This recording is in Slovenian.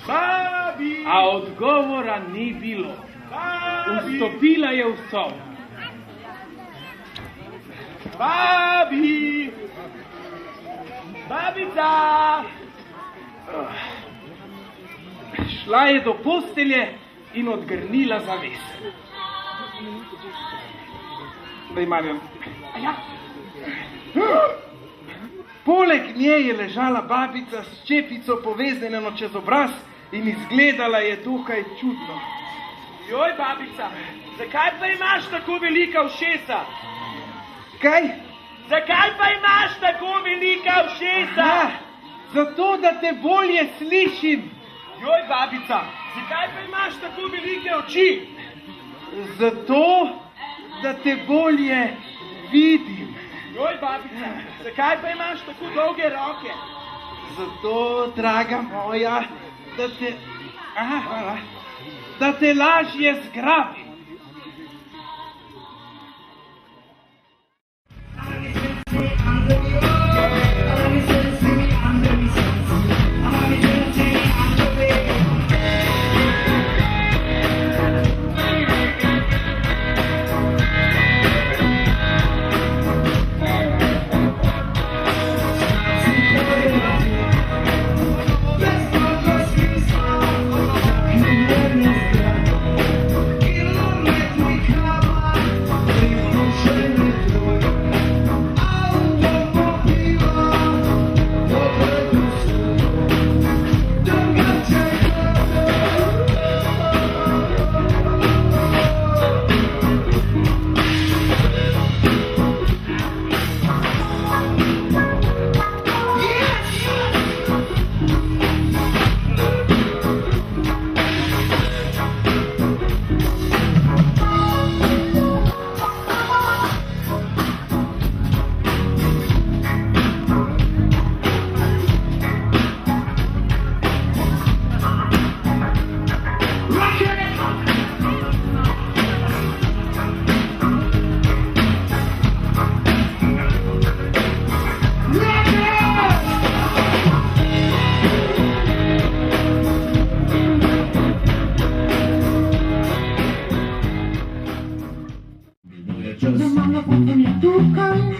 Babi! A odgovora ni bilo. Babi! Vstopila je v sobo. Babi! Babica! Šla je do postelje in odgrnila zavese. Zdaj, Marjan. Ja. Poleg nje je ležala babica s čepico poveznjeno čez obraz in izgledala je dokaj čudno. Joj, babica, zakaj pa imaš tako velika ušesa? Kaj? Zakaj pa imaš tako velika ušesa? Ja, zato, da te bolje slišim. Joj, babica, zakaj pa imaš tako velike oči? Zato, da te bolje vidim. Joj, babica, zakaj pa imaš tako dolge roke? Zato, draga moja, da te lažje zgrabim. Goodbye.